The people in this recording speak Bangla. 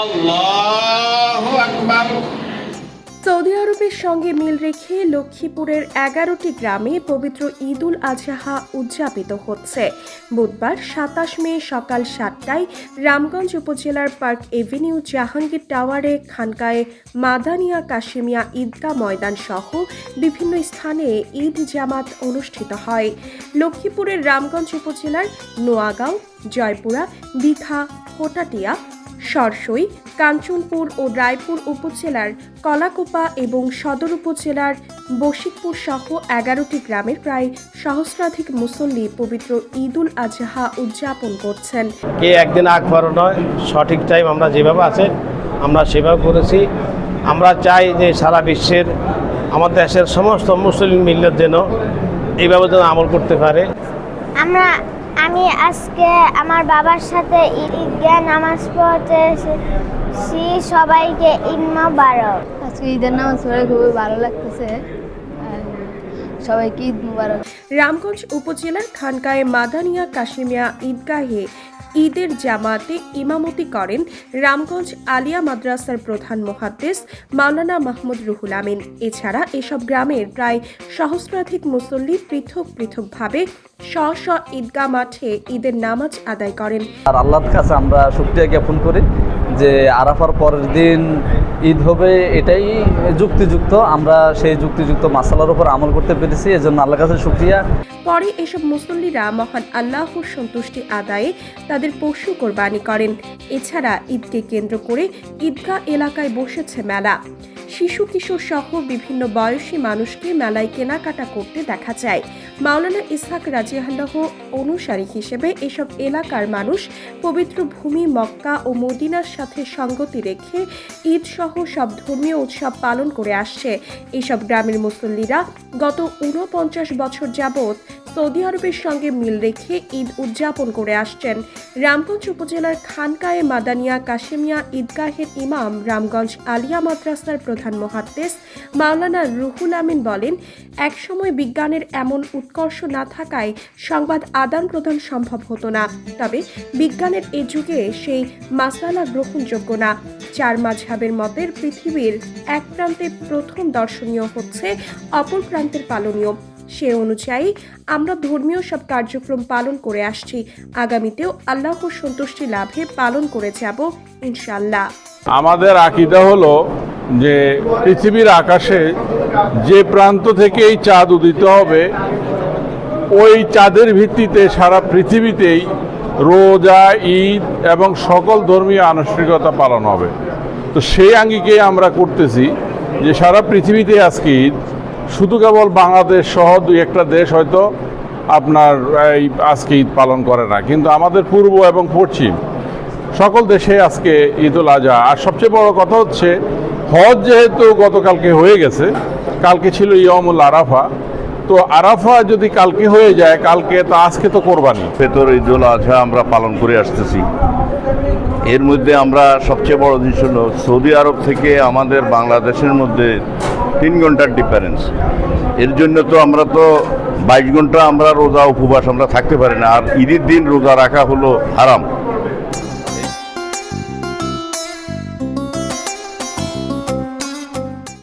আল্লাহু আকবার। সৌদি আরবের সঙ্গে মিল রেখে লক্ষ্মীপুরের 11টি গ্রামে পবিত্র ঈদ উল আজহা উদযাপিত হচ্ছে। বুধবার 27 মে সকাল 7টায় রামগঞ্জ উপজেলার পার্ক এভিনিউ জাহাঙ্গীর টাওয়ারে খানকায়ে মাদানিয়া কাশেমিয়া ঈদগাহ ময়দান সহ বিভিন্ন স্থানে ঈদ জামাত অনুষ্ঠিত হয়। লক্ষ্মীপুরের রামগঞ্জ উপজেলার নোয়াগাঁও, জয়পুরা, দীঘা, কোটাটিয়া, সরসই, কাঞ্চনপুর ও রায়পুর উপজেলার কলাকোপা এবং সদর উপজেলার বশিকপুর সহ 11টি গ্রামের প্রায় সহস্রাধিক মুসল্লি পবিত্র ঈদ উল আজহা উদযাপন করছেন। কে একদিন আগ পর নয়, সঠিক টাইম আমরা যেভাবে আছে আমরা সেভাবে করেছি। আমরা চাই যে সারা বিশ্বের আমাদের দেশের সমস্ত মুসলিম মিল্লাত যেন এইভাবে যেন আমল করতে পারে। আমি আজকে আমার বাবার সাথে ঈদগাহ নামাজ পড়তে এসেছি। সবাইকে ঈদ মোবারক। আজকে ঈদের নামাজ পড়ে খুবই ভালো লাগতেছে। সবাইকে ঈদ মোবারক। রামগঞ্জ উপজেলার খানকায়ে মাদানিয়া কাশেমিয়া ঈদগাহে ঈদের জামাতে ইমামতি করেন রামগঞ্জ আলিয়া মাদ্রাসার প্রধান মুহাদ্দিস মাওলানা মাহমুদ রুহুল আমিন। এছাড়া এসব গ্রামের প্রায় সহস্রাধিক মুসল্লি পৃথক পৃথকভাবে স্ব ঈদগাহ মাঠে ঈদের নামাজ আদায় করেন। আর আল্লাহর কাছে আমরা শুকরিয়া জ্ঞাপন করি যে আরাফার পরের দিন ঈদ হবে, এটাই যুক্তিযুক্ত। আমরা সেই যুক্তিযুক্ত মাসালার উপর আমল করতে পেরেছি, এজন্য আল্লাহর কাছে শুকরিয়া। পরে এসব মুসল্লিরা মহান আল্লাহর সন্তুষ্টি আদায়ে তাদের পশু কোরবানি করেন। এছাড়া ঈদকে কেন্দ্র করে ঈদগাহ এলাকায় বসেছে মেলা। শিশু কিশোর সহ বিভিন্ন বয়সী মানুষকে মেলায় কেনাকাটা করতে দেখা যায়। মাওলানা ইসহাক রাজিয়াল্লাহ অনুসারী হিসেবে এসব এলাকার মানুষ পবিত্র ভূমি মক্কা ও মদিনার সাথে সঙ্গতি রেখে ঈদ সহ সব ধর্মীয় উৎসব পালন করে আসছে। এসব গ্রামের মুসল্লিরা গত 49 বছর যাবৎ সৌদি আরবের সঙ্গে মিল রেখে ঈদ উদযাপন করে আসছেন। রামগঞ্জ উপজেলার খানকায়ে মাদানিয়া কাশেমিয়া ঈদগাহের ইমাম রামগঞ্জ আলিয়া মাদ্রাসার প্রধান মুহাদ্দিস মাওলানা রুহুল আমিন বলেন, একসময় বিজ্ঞানের এমন উৎকর্ষ না থাকায় সংবাদ আদান প্রদান সম্ভব হতো না। তবে বিজ্ঞানের এ যুগে সেই মাসালা গ্রহণযোগ্য না। 4 মাযহাবের মতের পৃথিবীর এক প্রান্তে প্রথম দর্শনীয় হচ্ছে, অপর প্রান্তের পালনীয়। সে অনুযায়ী আমরা ধর্মীয় সব কার্যক্রম পালন করে আসছি। আগামীতেও আল্লাহর সন্তুষ্টি লাভে পালন করে যাব ইনশাআল্লাহ। আমাদের আকীদা হলো যে পৃথিবীর আকাশে যে প্রান্ত থেকেই চাঁদ উদিত হবে, ওই চাঁদের ভিত্তিতে সারা পৃথিবীতেই রোজা, ঈদ এবং সকল ধর্মীয় আনুষ্ঠানিকতা পালন হবে। তো সেই আঙ্গিকে আমরা করতেছি যে সারা পৃথিবীতে আজকে ঈদ, শুধু কেবল বাংলাদেশ সহ 2-1টা দেশ হয়তো আপনার এই আজকে ঈদ পালন করে না, কিন্তু আমাদের পূর্ব এবং পশ্চিম সকল দেশে আজকে ঈদ উল আজহা। আর সবচেয়ে বড় কথা হচ্ছে হজ যেহেতু গতকালকে হয়ে গেছে, কালকে ছিল ইয়মুল আরাফা, তো আরাফা যদি কালকে হয়ে যায়, কালকে তো আজকে তো কোরবানি। ফেতর ঈদ উল আজহা আমরা পালন করে আসতেছি। এর মধ্যে আমরা সবচেয়ে বড় জিনিস হলো সৌদি আরব থেকে আমাদের বাংলাদেশের মধ্যে 3 ঘন্টার ডিফারেন্স। এর জন্য তো আমরা তো 22 ঘন্টা আমরা রোজা উপবাস আমরা থাকতে পারি না। আর ঈদের দিন রোজা রাখা হলো হারাম।